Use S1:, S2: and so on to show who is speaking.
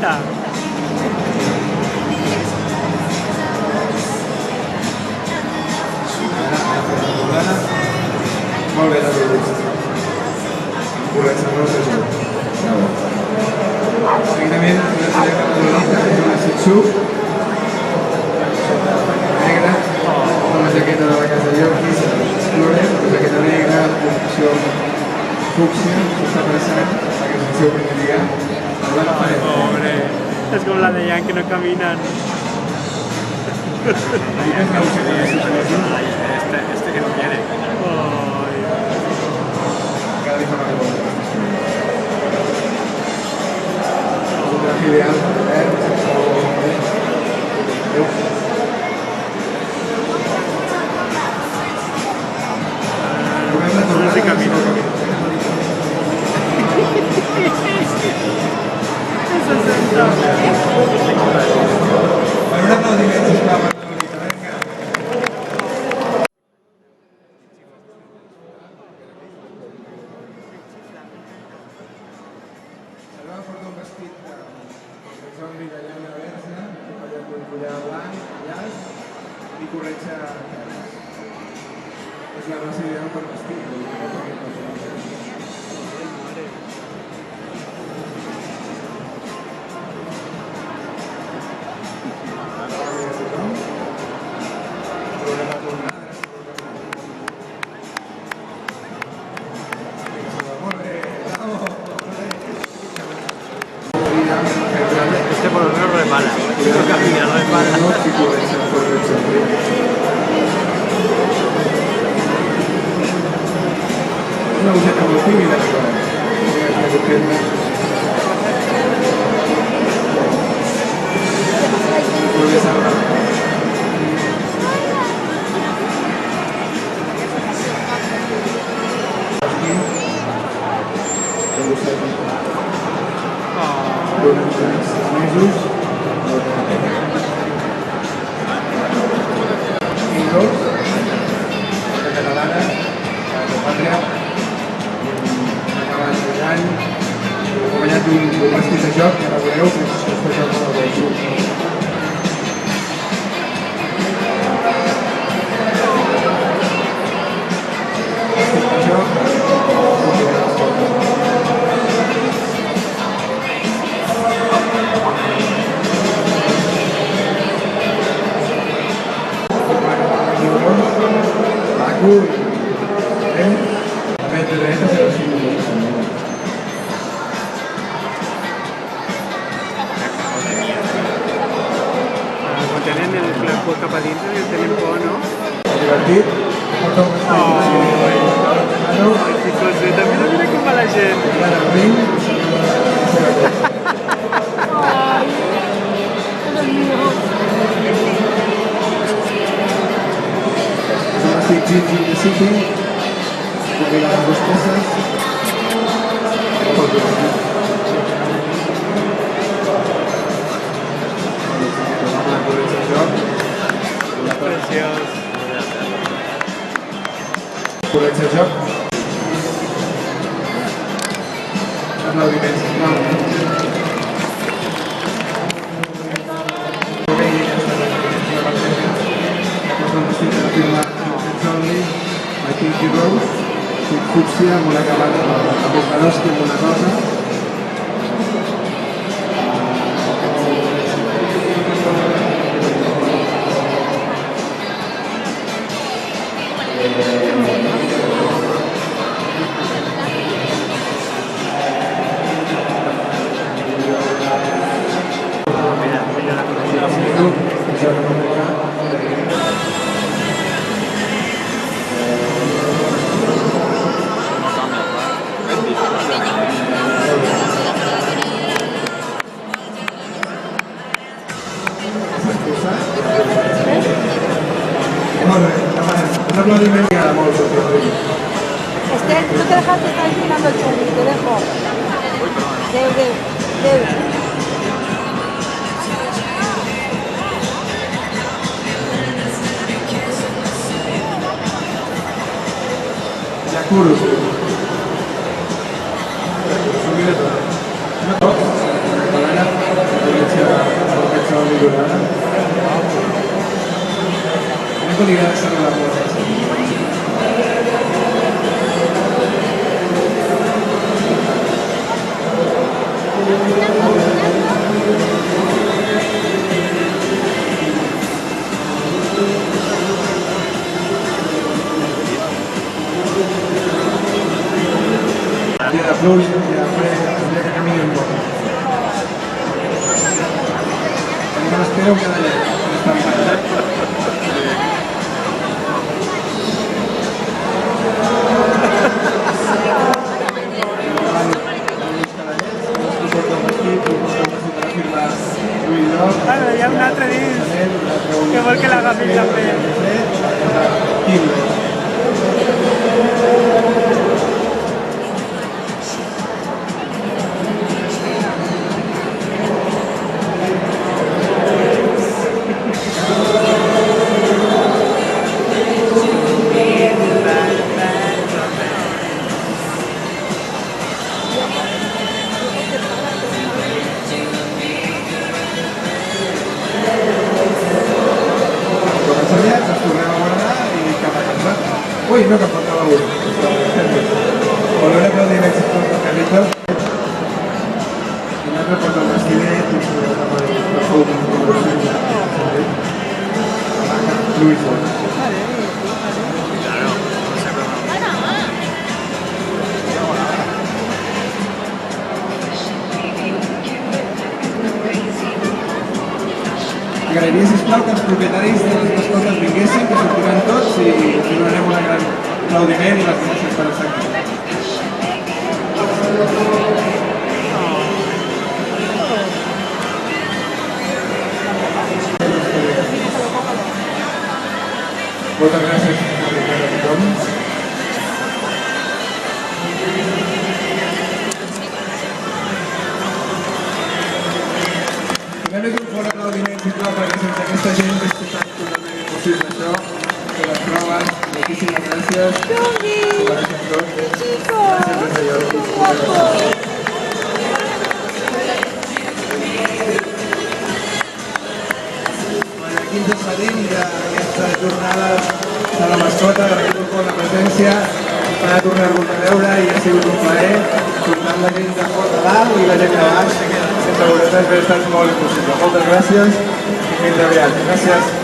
S1: pinta.
S2: Molt bé, la veritat. Correcte, no sé jo. Seguidament, una selecta favorita és una Sitsu negra, amb la jaqueta de la casa Yorkies Explorer, la jaqueta negra, la posició fúcsia, s'està abraçant, perquè és el seu primer dia.
S1: Ay, pobre. Es como la de Jan que no caminan.
S2: Ahí es la búsqueda de sus cosas.
S3: Este que no quiere.
S1: Ay.
S2: Cada día más de un traje ideal para ver.
S1: No se camina. Se senta.
S2: Per un aplaudiment, sisplau, per la Lolita, vinga. Salva porta un vestit de zombi de llana verda, acompanyat d'un collar blanc, llaç i corretja cares. És la raça ideal per vestir.
S3: Este por lo menos resbala. Creo que al final resbala.
S2: Una boceta molt tímida, però molt bé, Salva. Durant 6 mesos, Indoors, la catalana, la pàtria, una cabana de l'any, acompanyat d'un vestit de joc, que ara veureu, que és el joc de la Bolsú. Vestit de joc, Uy, mentre dreta se lo sigo.
S1: Quan tenen el flaco cap a dintre i tenen por, no?
S2: Divertit. Porta un vestit.
S1: Ai, que coseta. Mira com va la gent.
S2: Ara el ring. Gigi de City, combina les dues peces.
S1: Preciós.
S2: Correcte joc. Aplaudiments, sisplau. Only, I think you rose, fúcsia amb una acabada amb mocadors que amb una cosa. Un aplaudiment que agrada molt.
S4: Esther, no te dejas de estar inclinando el chorri, te dejo. Deu.
S2: Yakuru. Banana. sortida de saludar-los. Dia de pluja, dia de fred, dia que camini un poc. Jo m'espero cada llet, està en pantalla.
S1: Claro, hi ha un altre dins que vol que l'agafis també.
S2: Uy, no, que faltava un. Volver a aplaudir el sector de Carlitos. Y no me porta el vestidet i sobre la Luis Bosch. Agrairia, sisplau, que els propietaris de les mascotes vinguessin, que sortiran tots i els donarem un gran aplaudiment i les gràcies per estar aquí. Moltes gràcies a tothom. Donem-los un fort aplaudiment, sisplau, perquè sense aquesta gent és totalment impossible això, que les proves, moltíssimes gràcies.
S4: Jordi,
S2: Gràcies a tots.
S4: qué chico,
S2: Gràcies a
S4: qué
S2: tots.
S4: guapo.
S2: Aquí ens despedim d'aquesta jornada de la mascota, agraïm per la presència, per tornar-vos a veure i ha sigut un plaer, tornar la gent de fora de dalt i la gent de baix, sense vosaltres hauria estat molt impossible. Moltes gràcies i fins aviat. Gràcies.